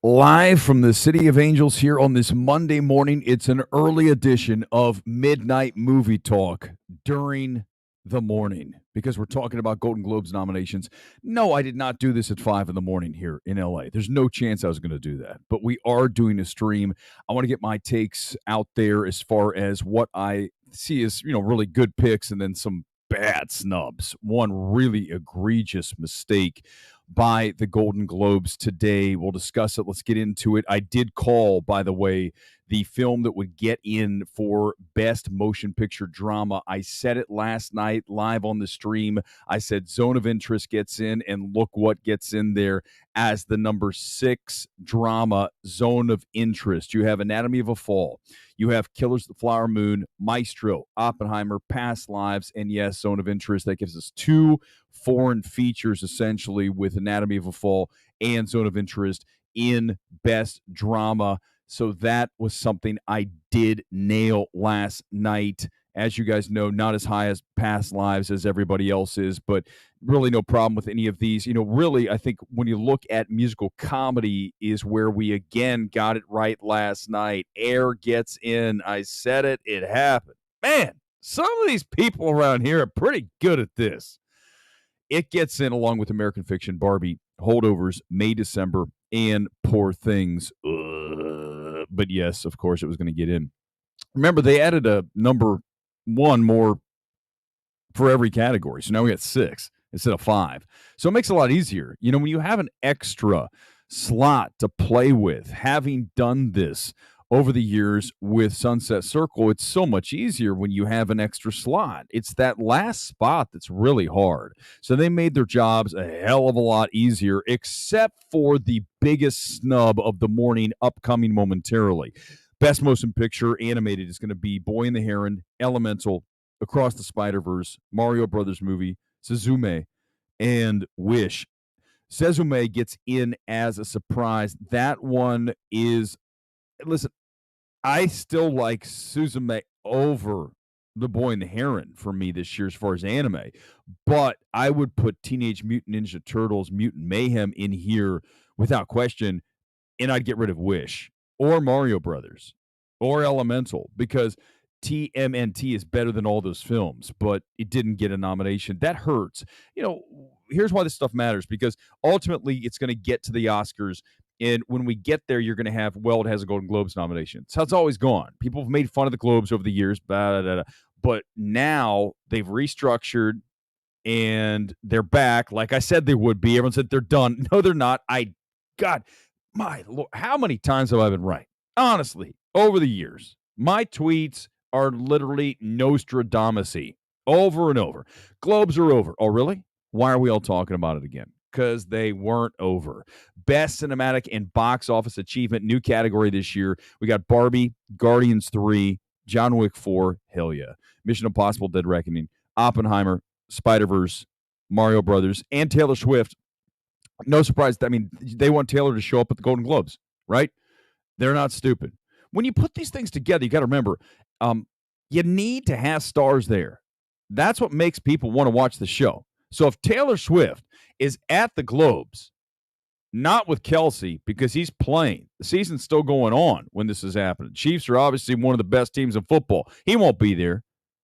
Live from the City of Angels here on this Monday morning. It's an early edition of Midnight Movie Talk during the morning because we're talking about Golden Globes nominations. No, I did not do this at 5 in the morning here in LA. There's no chance I was going to do that, but we are doing a stream. I want to get my takes out there as far as what I see as, really good picks and then some bad snubs. One really egregious mistake by the Golden Globes today. We'll discuss it. Let's get into it. I did call, by the way, the film that would get in for Best Motion Picture Drama. I said it last night live on the stream. I said Zone of Interest gets in, and look what gets in there as the number 6 drama, Zone of Interest. You have Anatomy of a Fall. You have Killers of the Flower Moon, Maestro, Oppenheimer, Past Lives, and yes, Zone of Interest. That gives us 2 foreign features, essentially, with Anatomy of a Fall and Zone of Interest in Best Drama. So that was something I did nail last night. As you guys know, not as high as Past Lives as everybody else is, but really no problem with any of these. Really, I think when you look at musical comedy is where we again got it right last night. Air gets in. I said it. It happened. Man, some of these people around here are pretty good at this. It gets in along with American Fiction, Barbie, Holdovers, May, December, and Poor Things. But yes, of course, it was going to get in. Remember, they added a number 1 more for every category. So now we got 6 instead of 5. So it makes it a lot easier. When you have an extra slot to play with, having done this over the years with Sunset Circle, it's so much easier when you have an extra slot. It's that last spot that's really hard. So they made their jobs a hell of a lot easier, except for the biggest snub of the morning upcoming momentarily. Best Motion Picture Animated is going to be Boy and the Heron, Elemental, Across the Spider-Verse, Mario Brothers Movie, Suzume, and Wish. Suzume gets in as a surprise. That one is, listen, I still like Suzume over The Boy and the Heron for me this year as far as anime, but I would put Teenage Mutant Ninja Turtles Mutant Mayhem in here without question, and I'd get rid of Wish or Mario Brothers or Elemental because TMNT is better than all those films, but it didn't get a nomination. That hurts. Here's why this stuff matters, because ultimately it's going to get to the Oscars. And when we get there, you're going to have, it has a Golden Globes nomination. That's how it's always gone. People have made fun of the Globes over the years, but now they've restructured and they're back. Like I said they would be. Everyone said they're done. No, they're not. God, my Lord, how many times have I been right? Honestly, over the years, my tweets are literally Nostradamus-y over and over. Globes are over. Oh, really? Why are we all talking about it again? Because they weren't over. Best Cinematic and Box Office Achievement, new category this year. We got Barbie, Guardians 3, John Wick 4, hell yeah. Mission Impossible, Dead Reckoning, Oppenheimer, Spider-Verse, Mario Brothers, and Taylor Swift. No surprise. I mean, they want Taylor to show up at the Golden Globes, right? They're not stupid. When you put these things together, you got to remember, you need to have stars there. That's what makes people want to watch the show. So if Taylor Swift is at the Globes, not with Kelsey because he's playing, the season's still going on when this is happening. Chiefs are obviously one of the best teams in football. He won't be there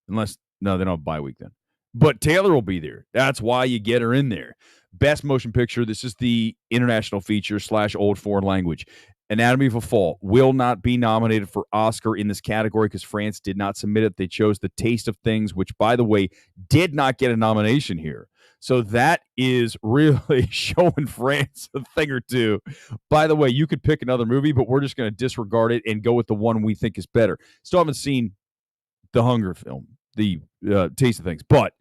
unless, no, they don't have a bye week then. But Taylor will be there. That's why you get her in there. Best Motion Picture, this is the international feature / old foreign language. Anatomy of a Fall will not be nominated for Oscar in this category because France did not submit it. They chose The Taste of Things, which, by the way, did not get a nomination here. So that is really showing France a thing or two. By the way, you could pick another movie, but we're just going to disregard it and go with the one we think is better. Still haven't seen the Hunger film, the Taste of Things. But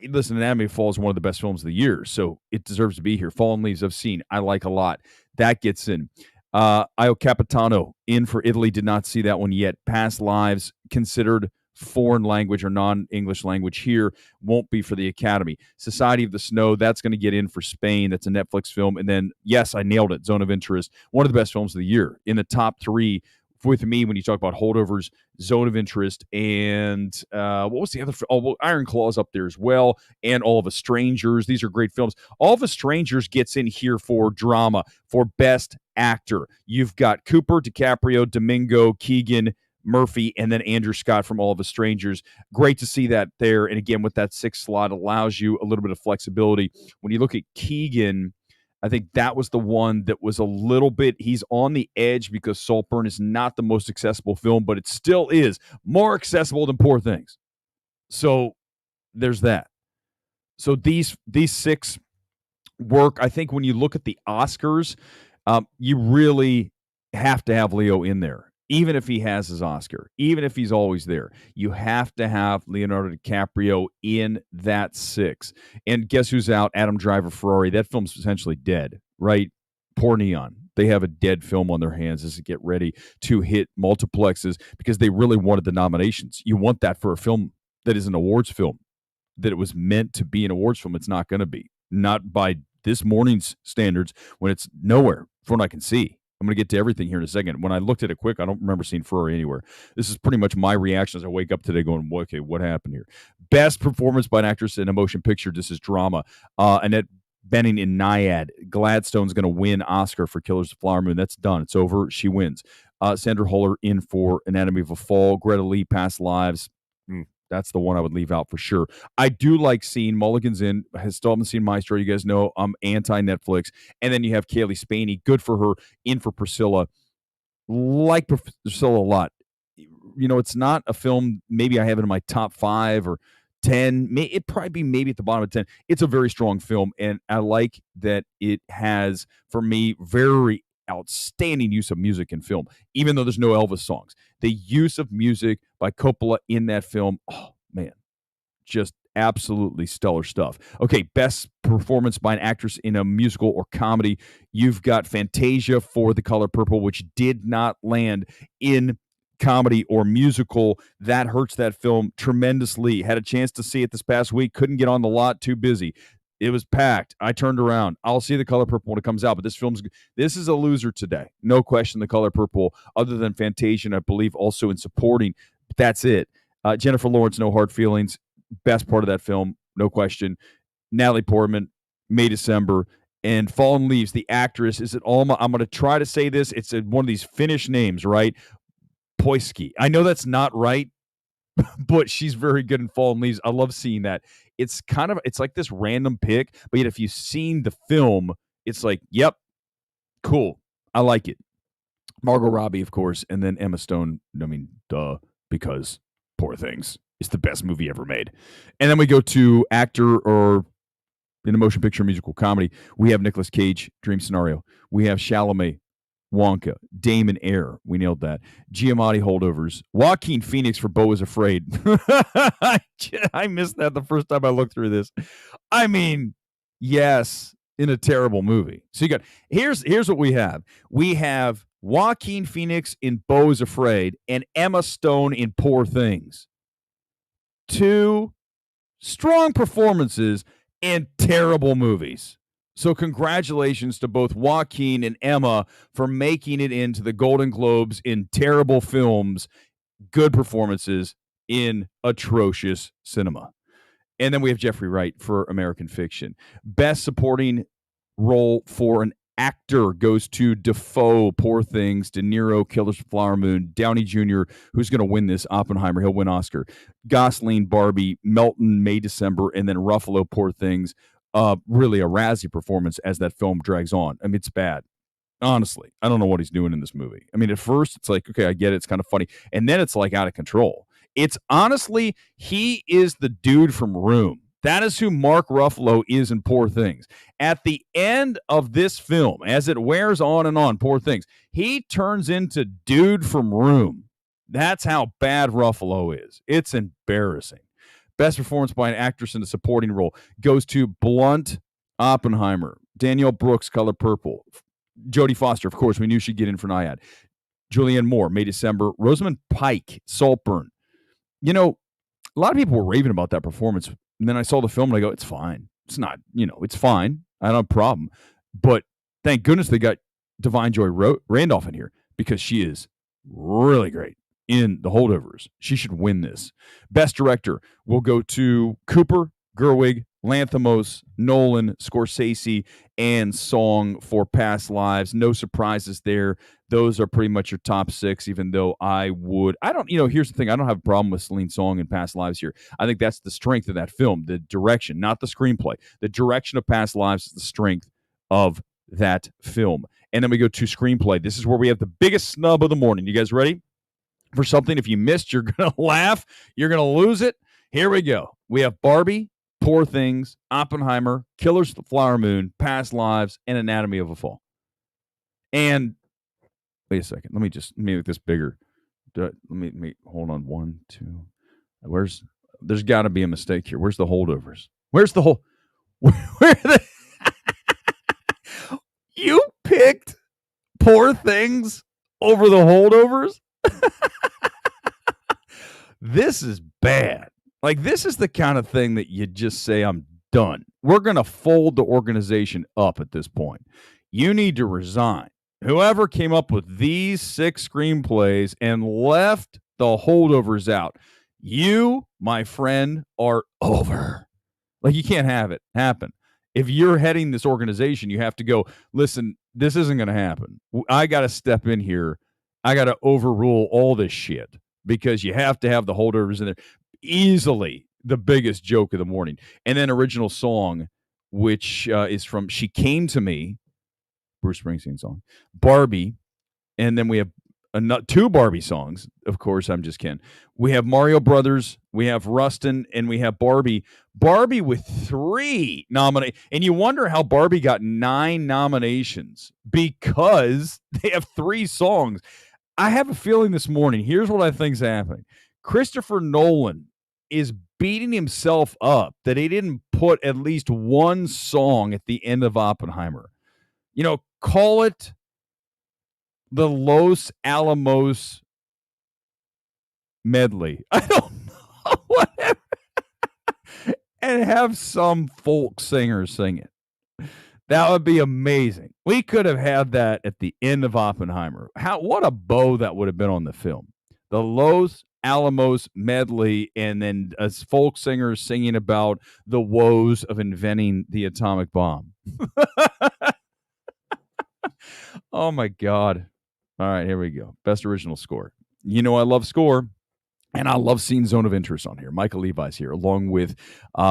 listen, Anatomy of a Fall is one of the best films of the year, so it deserves to be here. Fallen Leaves I've seen. I like a lot. That gets in. Io Capitano in for Italy. Did not see that one yet. Past Lives, considered foreign language or non-English language here, won't be for the Academy. Society of the Snow, that's going to get in for Spain. That's a Netflix film. And then, yes, I nailed it, Zone of Interest, one of the best films of the year, in the top 3 with me when you talk about holdovers, Zone of Interest, and what was the other? Well, Iron Claw's up there as well, and All of Us Strangers. These are great films. All of Us Strangers gets in here for drama, for Best Actor. You've got Cooper, DiCaprio, Domingo, Keegan, Murphy, and then Andrew Scott from All of Us Strangers. Great to see that there. And again, with that 6th slot, allows you a little bit of flexibility. When you look at Keegan, I think that was the one that was a little bit, he's on the edge because Saltburn is not the most accessible film, but it still is more accessible than Poor Things. So there's that. So these 6 work. I think when you look at the Oscars, you really have to have Leo in there. Even if he has his Oscar, even if he's always there, you have to have Leonardo DiCaprio in that 6. And guess who's out? Adam Driver, Ferrari. That film's essentially dead, right? Poor Neon. They have a dead film on their hands as they get ready to hit multiplexes because they really wanted the nominations. You want that for a film that is an awards film, that it was meant to be an awards film. It's not going to be. Not by this morning's standards when it's nowhere from what I can see. I'm going to get to everything here in a second. When I looked at it quick, I don't remember seeing Ferrari anywhere. This is pretty much my reaction as I wake up today going, okay, what happened here? Best performance by an actress in a motion picture. This is drama. Annette Bening in Naiad. Gladstone's going to win Oscar for Killers of the Flower Moon. That's done. It's over. She wins. Sandra Huller in for Anatomy of a Fall. Greta Lee, Past Lives. That's the one I would leave out for sure. I do like seeing Mulligan's in. I still haven't seen Maestro. You guys know I'm anti-Netflix. And then you have Kaylee Spaney. Good for her. In for Priscilla. Like Priscilla a lot. You know, it's not a film maybe I have it in my top 5 or 10. It'd probably be maybe at the bottom of 10. It's a very strong film. And I like that it has, for me, very outstanding use of music in film, even though there's no Elvis songs. The use of music by Coppola in that film, oh man, just absolutely stellar stuff. Okay, best performance by an actress in a musical or comedy. You've got Fantasia for The Color Purple, which did not land in comedy or musical. That hurts that film tremendously. Had a chance to see it this past week, couldn't get on the lot, too busy. It was packed. I turned around. I'll see The Color Purple when it comes out, but this is a loser today. No question, The Color Purple, other than Fantasia, I believe also in supporting. But that's it. Jennifer Lawrence, No Hard Feelings, best part of that film, no question. Natalie Portman, May December, and Fallen Leaves, the actress, is it Alma? I'm going to try to say this. It's one of these Finnish names, right? Poiski. I know that's not right, but she's very good in Fallen Leaves. I love seeing that. It's like this random pick, but yet if you've seen the film, it's like, yep, cool. I like it. Margot Robbie, of course, and then Emma Stone. I mean, duh, because Poor Things is the best movie ever made. And then we go to actor or in a motion picture musical comedy. We have Nicolas Cage, Dream Scenario. We have Chalamet, Wonka, Damon Air. We nailed that. Giamatti, Holdovers. Joaquin Phoenix for Beau is Afraid. I missed that the first time I looked through this. I mean, yes, in a terrible movie. So you got here's what we have. We have Joaquin Phoenix in Beau is Afraid and Emma Stone in Poor Things. 2 strong performances in terrible movies. So congratulations to both Joaquin and Emma for making it into the Golden Globes in terrible films, good performances in atrocious cinema. And then we have Jeffrey Wright for American Fiction. Best supporting role for an actor goes to Defoe, Poor Things, De Niro, Killers of the Flower Moon, Downey Jr., who's going to win this, Oppenheimer, he'll win Oscar, Gosling, Barbie, Melton, May, December, and then Ruffalo, Poor Things. Really a Razzie performance as that film drags on. I mean, it's bad. Honestly, I don't know what he's doing in this movie. I mean, at first, it's like, okay, I get it. It's kind of funny. And then it's like out of control. It's honestly, he is the dude from Room. That is who Mark Ruffalo is in Poor Things. At the end of this film, as it wears on and on, Poor Things, he turns into dude from Room. That's how bad Ruffalo is. It's embarrassing. Best performance by an actress in a supporting role goes to Blunt, Oppenheimer, Danielle Brooks, Color Purple, Jodie Foster, of course, we knew she'd get in for Naiad, Julianne Moore, May, December, Rosamund Pike, Saltburn. You know, a lot of people were raving about that performance, and then I saw the film and I go, it's fine. It's not, it's fine. I don't have a problem. But thank goodness they got Divine Joy Randolph in here because she is really great in The Holdovers. She should win this. Best director will go to Cooper, Gerwig, Lanthimos, Nolan, Scorsese, and Song for Past Lives. No surprises there. Those are pretty much your top six, even though here's the thing. I don't have a problem with Celine Song and Past Lives here. I think that's the strength of that film, the direction, not the screenplay. The direction of Past Lives is the strength of that film. And then we go to screenplay. This is where we have the biggest snub of the morning. You guys ready for something? If you missed, you're going to laugh. You're going to lose it. Here we go. We have Barbie, Poor Things, Oppenheimer, Killers of the Flower Moon, Past Lives, and Anatomy of a Fall. And wait a second. Let me make this bigger. Let me hold on. 1, 2. There's got to be a mistake here. Where's the Holdovers? Where's the whole? Where the? You picked Poor Things over the Holdovers? This is bad. Like, this is the kind of thing that you just say, I'm done. We're going to fold the organization up at this point. You need to resign. Whoever came up with these 6 screenplays and left the Holdovers out, you, my friend, are over. Like, you can't have it happen. If you're heading this organization, you have to go, listen, this isn't going to happen. I got to step in here. I got to overrule all this shit because you have to have the Holdovers in there. Easily the biggest joke of the morning. And then original song, which is from She Came to Me, Bruce Springsteen song, Barbie, and then we have 2 Barbie songs. Of course, I'm just kidding. We have Mario Brothers, we have Rustin, and we have Barbie. Barbie with 3 nominations. And you wonder how Barbie got 9 nominations because they have 3 songs. I have a feeling this morning, here's what I think is happening. Christopher Nolan is beating himself up that he didn't put at least 1 song at the end of Oppenheimer. Call it the Los Alamos medley. I don't know. Whatever. And have some folk singer sing it. That would be amazing. We could have had that at the end of Oppenheimer. What a bow that would have been on the film. The Los Alamos medley, and then a folk singer singing about the woes of inventing the atomic bomb. Oh my God. All right, here we go. Best original score. I love score, and I love seeing Zone of Interest on here. Michael Levi's here, along with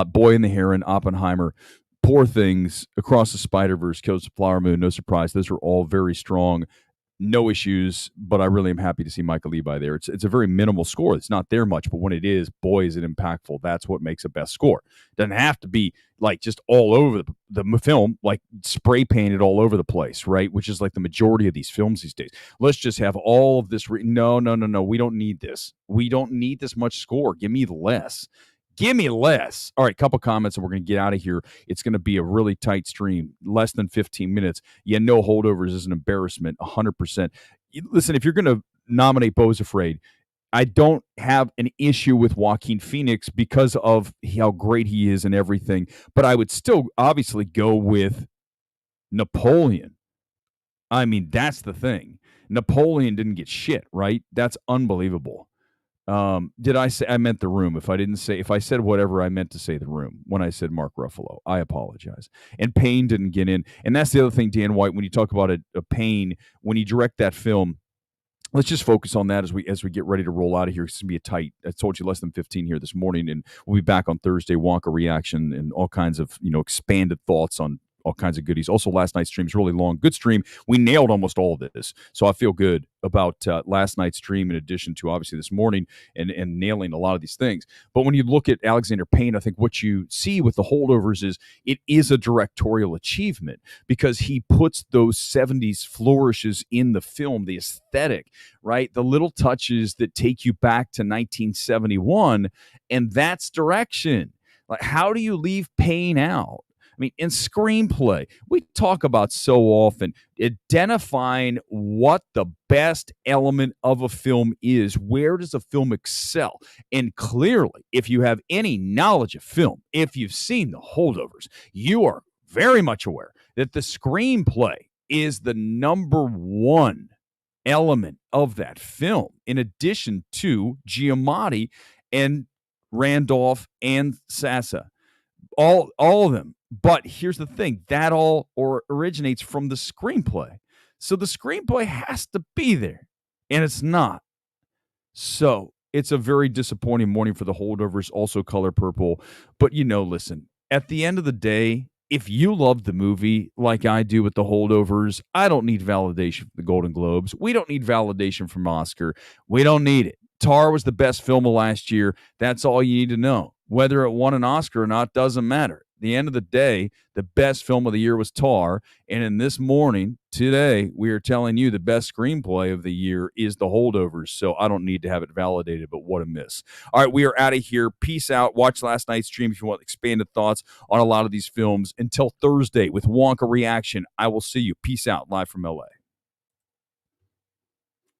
Boy and the Heron, Oppenheimer, Poor Things, Across the Spider-Verse, Killers of the Flower Moon. No surprise. Those are all very strong. No issues, but I really am happy to see Michael Levi there. It's a very minimal score. It's not there much, but when it is, boy, is it impactful. That's what makes a best score. It doesn't have to be like just all over the film, like spray painted all over the place, right? Which is like the majority of these films these days. Let's just have all of this. No. We don't need this. We don't need this much score. Give me less. Give me less. All right, couple comments, and we're going to get out of here. It's going to be a really tight stream, less than 15 minutes. No Holdovers is an embarrassment, 100%. Listen, if you're going to nominate Beau's Afraid, I don't have an issue with Joaquin Phoenix because of how great he is and everything, but I would still obviously go with Napoleon. I mean, that's the thing. Napoleon didn't get shit, right? That's unbelievable. Did I say I meant The Room? If I said whatever, I meant to say The Room when I said Mark Ruffalo. I apologize. And Payne didn't get in. And that's the other thing, Dan White, when you talk about a Payne, when you direct that film, let's just focus on that as we get ready to roll out of here. It's going to be a tight, I told you, less than 15 here this morning, and we'll be back on Thursday, Wonka reaction and all kinds of, expanded thoughts on all kinds of goodies. Also, last night's stream is really long. Good stream. We nailed almost all of this. So I feel good about last night's stream in addition to obviously this morning and nailing a lot of these things. But when you look at Alexander Payne, I think what you see with the Holdovers is it is a directorial achievement because he puts those 70s flourishes in the film, the aesthetic, right? The little touches that take you back to 1971, and that's direction. Like, how do you leave Payne out? I mean, in screenplay, we talk about so often identifying what the best element of a film is. Where does a film excel? And clearly, if you have any knowledge of film, if you've seen The Holdovers, you are very much aware that the screenplay is the number one element of that film, in addition to Giamatti and Randolph and Sassa, all of them. But here's the thing, that all originates from the screenplay. So the screenplay has to be there, and it's not. So it's a very disappointing morning for the holdovers, also Color Purple. But, listen, at the end of the day, if you love the movie like I do with the holdovers, I don't need validation from the Golden Globes. We don't need validation from Oscar. We don't need it. Tar was the best film of last year. That's all you need to know. Whether it won an Oscar or not doesn't matter. At the end of the day, the best film of the year was Tar. And in this morning, today, we are telling you the best screenplay of the year is The Holdovers. So I don't need to have it validated, but what a miss. All right, we are out of here. Peace out. Watch last night's stream if you want expanded thoughts on a lot of these films. Until Thursday with Wonka Reaction, I will see you. Peace out. Live from LA.